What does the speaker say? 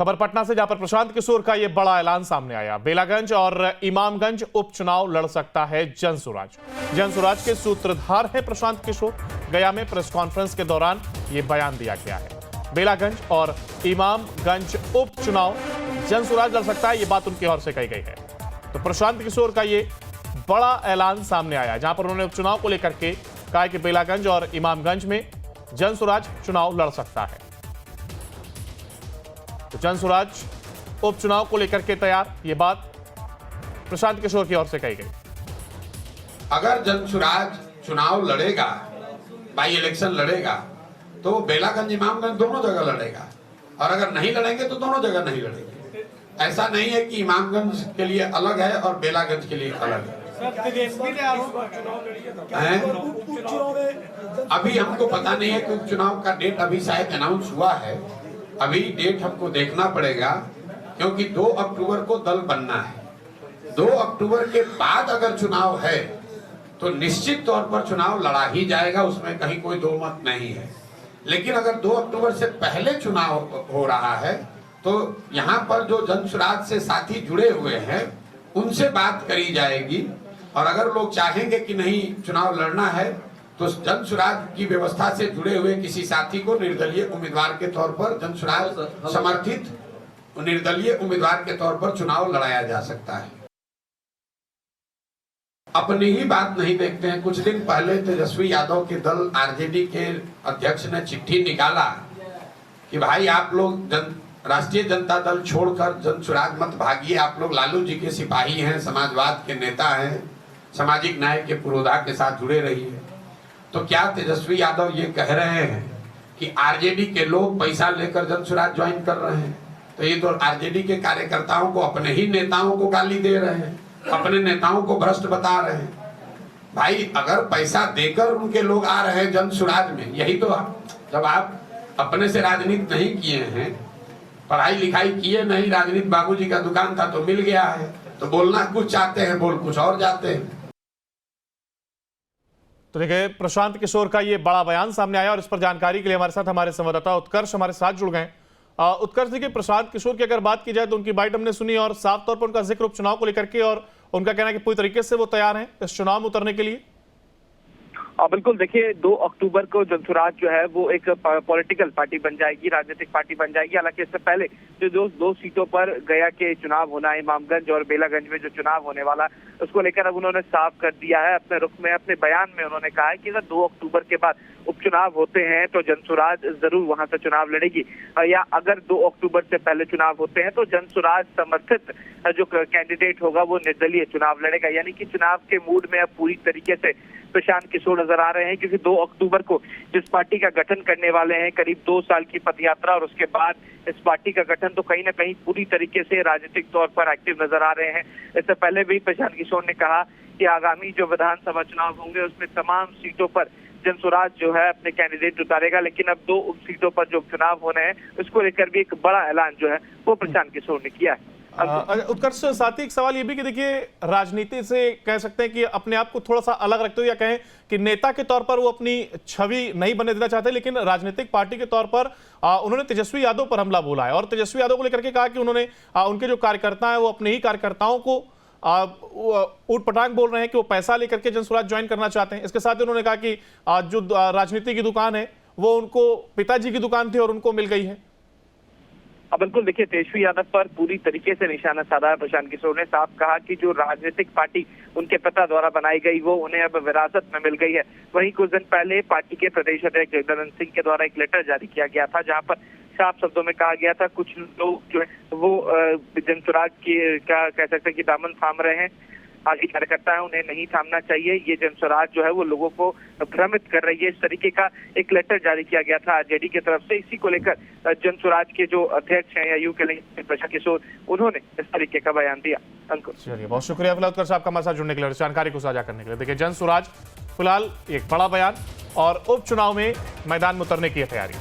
खबर पटना से, जहां पर प्रशांत किशोर का यह बड़ा ऐलान सामने आया। बेलागंज और इमामगंज उपचुनाव लड़ सकता है जनसुराज। जनसुराज के सूत्रधार है प्रशांत किशोर। गया में प्रेस कॉन्फ्रेंस के दौरान यह बयान दिया गया है। बेलागंज और इमामगंज उपचुनाव जनसुराज लड़ सकता है, यह बात उनकी ओर से कही गई है। तो प्रशांत किशोर का यह बड़ा ऐलान सामने आया, जहां पर उन्होंने उपचुनाव को लेकर के कहा कि बेलागंज और इमामगंज में जनसुराज चुनाव लड़ सकता है। तो जनसुराज उपचुनाव को लेकर के तैयार, यह बात प्रशांत किशोर की ओर से कही गई। अगर जनसुराज चुनाव लड़ेगा, बाई इलेक्शन लड़ेगा, तो बेलागंज इमामगंज दोनों जगह लड़ेगा, और अगर नहीं लड़ेंगे तो दोनों जगह नहीं लड़ेंगे। ऐसा नहीं है कि इमामगंज के लिए अलग है और बेलागंज के लिए अलग है। अभी हमको पता नहीं है कि उपचुनाव का डेट अभी शायद अनाउंस हुआ है। अभी डेट हमको देखना पड़ेगा, क्योंकि 2 अक्टूबर को दल बनना है। 2 अक्टूबर के बाद अगर चुनाव है तो निश्चित तौर पर चुनाव लड़ा ही जाएगा, उसमें कहीं कोई दो मत नहीं है। लेकिन अगर 2 अक्टूबर से पहले चुनाव हो रहा है तो यहाँ पर जो जनसुराज से साथी जुड़े हुए हैं उनसे बात करी जाएगी, और अगर लोग चाहेंगे कि नहीं चुनाव लड़ना है तो जनसुराज की व्यवस्था से जुड़े हुए किसी साथी को निर्दलीय उम्मीदवार के तौर पर, जनसुराज समर्थित निर्दलीय उम्मीदवार के तौर पर चुनाव लड़ाया जा सकता है। अपनी ही बात नहीं देखते हैं। कुछ दिन पहले तेजस्वी यादव के दल आरजेडी के अध्यक्ष ने चिट्ठी निकाला कि भाई आप लोग राष्ट्रीय जनता दल छोड़कर जनसुराज मत भागिए, आप लोग लालू जी के सिपाही हैं, समाजवाद के नेता हैं, सामाजिक न्याय के पुरोधा के साथ जुड़े रहिए। तो क्या तेजस्वी यादव ये कह रहे हैं कि आरजेडी के लोग पैसा लेकर जनसुराज ज्वाइन कर रहे हैं? तो ये तो आरजेडी के कार्यकर्ताओं को, अपने ही नेताओं को गाली दे रहे हैं, अपने नेताओं को भ्रष्ट बता रहे हैं। भाई अगर पैसा देकर उनके लोग आ रहे हैं जनसुराज में, यही तो जब आप अपने से राजनीति नहीं किए हैं, पढ़ाई लिखाई किए नहीं, राजनीति बाबूजी का दुकान था तो मिल गया है, तो बोलना कुछ चाहते हैं, बोल कुछ और जाते हैं। तो देखिए, प्रशांत किशोर का ये बड़ा बयान सामने आया, और इस पर जानकारी के लिए हमारे साथ हमारे संवाददाता उत्कर्ष हमारे साथ जुड़ गए। उत्कर्ष, देखिए प्रशांत किशोर की अगर बात की जाए तो उनकी बाइट हमने सुनी, और साफ तौर पर उनका जिक्र उपचुनाव को लेकर के, और उनका कहना है कि पूरी तरीके से वो तैयार हैं इस चुनाव में उतरने के लिए। बिल्कुल, देखिए 2 अक्टूबर को जनसुराज जो है वो एक पॉलिटिकल पार्टी बन जाएगी, राजनीतिक पार्टी बन जाएगी। हालांकि इससे पहले जो 2 सीटों पर गया के चुनाव होना है, इमामगंज और बेलागंज में जो चुनाव होने वाला, उसको लेकर अब उन्होंने साफ कर दिया है अपने रुख में, अपने बयान में उन्होंने कहा है कि अगर 2 अक्टूबर के बाद उपचुनाव होते हैं तो जनसुराज जरूर वहां से चुनाव लड़ेगी, या अगर 2 अक्टूबर से पहले चुनाव होते हैं तो जनसुराज समर्थित जो कैंडिडेट होगा वो निर्दलीय चुनाव लड़ेगा। यानी कि चुनाव के मूड में अब पूरी तरीके से प्रशांत किशोर नजर आ रहे हैं, क्योंकि 2 अक्टूबर को जिस पार्टी का गठन करने वाले हैं, करीब 2 साल की पदयात्रा और उसके बाद इस पार्टी का गठन, तो कहीं ना कहीं पूरी तरीके से राजनीतिक तौर पर एक्टिव नजर आ रहे हैं। इससे पहले भी प्रशांत किशोर ने कहा कि आगामी जो विधानसभा चुनाव होंगे उसमें तमाम सीटों पर जनसुराज जो है अपने कैंडिडेट उतारेगा, लेकिन अब 2 सीटों पर जो चुनाव होने हैं उसको लेकर भी एक बड़ा ऐलान जो है वो प्रशांत किशोर ने किया है। उत्कर्ष, साथ ही एक सवाल ये भी कि देखिए, राजनीति से कह सकते हैं कि अपने आप को थोड़ा सा अलग रखते हो, या कहें कि नेता के तौर पर वो अपनी छवि नहीं बनने देना चाहते, लेकिन राजनीतिक पार्टी के तौर पर उन्होंने तेजस्वी यादव पर हमला बोला है, और तेजस्वी यादव को लेकर के कहा कि उन्होंने उनके जो कार्यकर्ता हैं वो अपने ही कार्यकर्ताओं को ऊट पटांग बोल रहे हैं कि वो पैसा लेकर के जनसुराज ज्वाइन करना चाहते हैं। इसके साथ ही उन्होंने कहा कि जो राजनीति की दुकान है वो उनको पिताजी की दुकान थी और उनको मिल गई है। बिल्कुल, देखिए तेजस्वी यादव पर पूरी तरीके से निशाना साधा है प्रशांत किशोर ने। साफ कहा कि जो राजनीतिक पार्टी उनके पिता द्वारा बनाई गई वो उन्हें अब विरासत में मिल गई है। वहीं कुछ दिन पहले पार्टी के प्रदेश अध्यक्ष जगदानंद सिंह के द्वारा एक लेटर जारी किया गया था, जहां पर साफ शब्दों में कहा गया था कुछ लोग जो है वो जनसुराज की क्या कह सकते हैं कि दामन थाम रहे हैं, आगे कार्यकर्ता है उन्हें नहीं थामना चाहिए, ये जनसुराज जो है वो लोगों को भ्रमित कर रही है। इस तरीके का एक लेटर जारी किया गया था आरजेडी की तरफ से। इसी को लेकर जनसुराज के जो अध्यक्ष हैं या यूं कह लेंगे प्रशांत किशोर, उन्होंने इस तरीके का बयान दिया। अंकुर, चलिए बहुत शुक्रिया उत्कर्ष साहब का हमारे साथ जुड़ने के लिए, जानकारी को साझा करने के लिए। देखिए, जनसुराज फिलहाल एक बड़ा बयान और उपचुनाव में मैदान में उतरने की तैयारी।